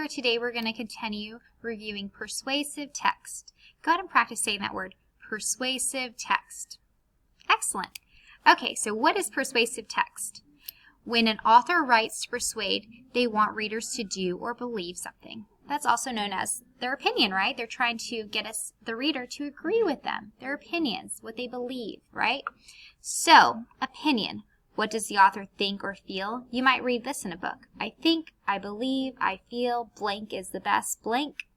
for today, we're going to continue reviewing persuasive text. Go ahead and practice saying that word, persuasive text. Excellent. Okay, so what is persuasive text? When an author writes to persuade, they want readers to do or believe something. That's also known as their opinion, right? They're trying to get the reader to agree with them, their opinions, what they believe, right? So, opinion. What does the author think or feel? You might read this in a book. I think, I believe, I feel, blank is the best blank.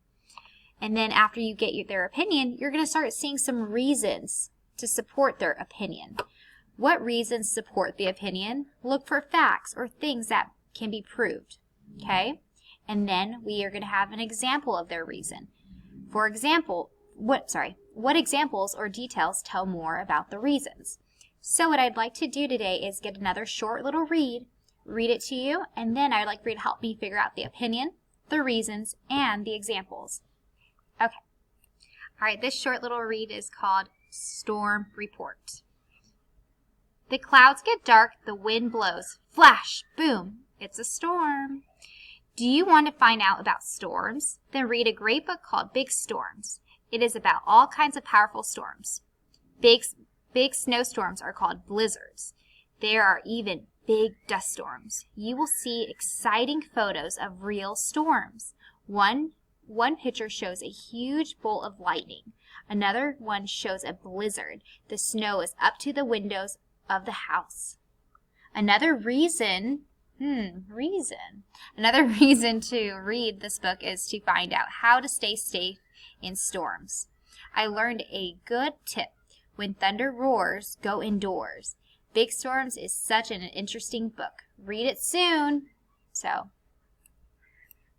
And then after you get their opinion, you're going to start seeing some reasons to support their opinion. What reasons support the opinion? Look for facts or things that can be proved, okay? And then we are going to have an example of their reason. For example, what examples or details tell more about the reasons? So what I'd like to do today is get another short little read it to you, and then I'd like for you to help me figure out the opinion, the reasons, and the examples. Okay. All right, this short little read is called Storm Report. The clouds get dark, the wind blows. Flash, boom, it's a storm. Do you want to find out about storms? Then read a great book called Big Storms. It is about all kinds of powerful storms. Big snowstorms are called blizzards. There are even big dust storms. You will see exciting photos of real storms. One picture shows a huge bolt of lightning. Another one shows a blizzard. The snow is up to the windows of the house. Another reason to read this book is to find out how to stay safe in storms. I learned a good tip. When thunder roars, go indoors. Big Storms is such an interesting book. Read it soon. So,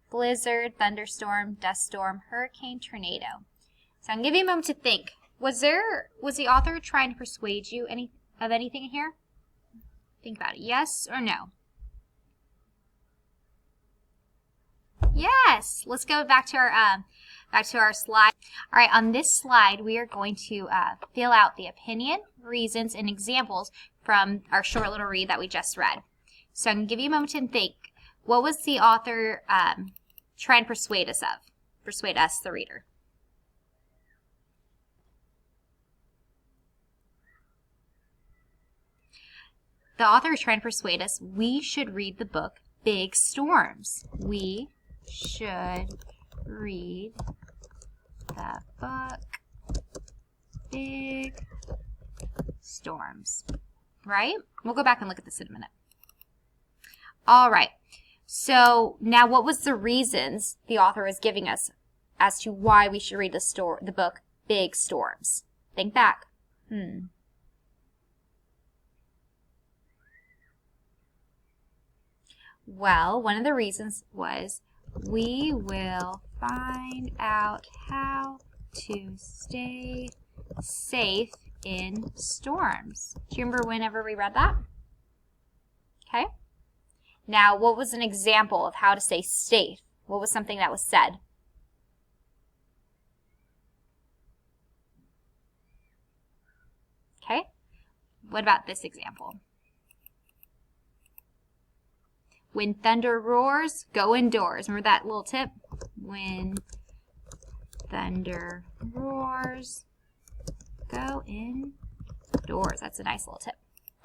blizzard, thunderstorm, dust storm, hurricane, tornado. So I'm going to give you a moment to think. Was the author trying to persuade you of anything here? Think about it. Yes or no? Yes. Let's go back to our slide. All right, on this slide, we are going to fill out the opinion, reasons, and examples from our short little read that we just read. So I'm going to give you a moment to think. What was the author trying to persuade us of? Persuade us, the reader. The author is trying to persuade us we should read the book Big Storms. We should read the book Big Storms, right? We'll go back and look at this in a minute. All right, so now what was the reasons the author is giving us as to why we should read the book Big Storms? Think back. Well, one of the reasons was we will find out how to stay safe in storms. Do you remember whenever we read that? Okay. Now, what was an example of how to stay safe? What was something that was said? Okay. What about this example? When thunder roars, go indoors. Remember that little tip? When thunder roars, go indoors. That's a nice little tip.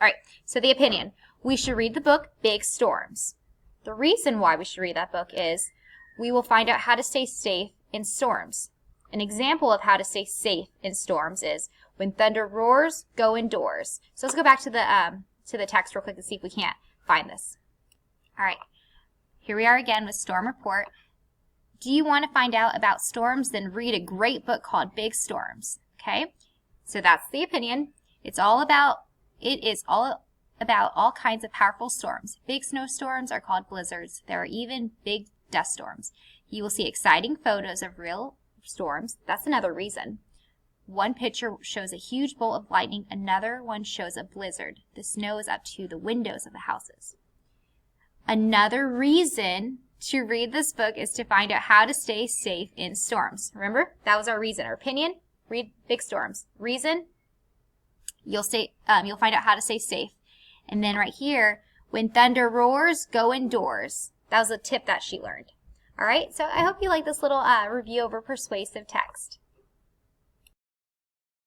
All right, so the opinion. We should read the book Big Storms. The reason why we should read that book is we will find out how to stay safe in storms. An example of how to stay safe in storms is when thunder roars, go indoors. So let's go back to the text real quick to see if we can't find this. All right, here we are again with Storm Report. Do you want to find out about storms? Then read a great book called Big Storms. Okay, so that's the opinion. It is all about all kinds of powerful storms. Big snowstorms are called blizzards. There are even big dust storms. You will see exciting photos of real storms. That's another reason. One picture shows a huge bolt of lightning. Another one shows a blizzard. The snow is up to the windows of the houses. Another reason to read this book is to find out how to stay safe in storms. Remember, that was our reason. Our opinion, read Big Storms. Reason, you'll find out how to stay safe. And then right here, when thunder roars, go indoors. That was a tip that she learned. All right, so I hope you like this little review over persuasive text.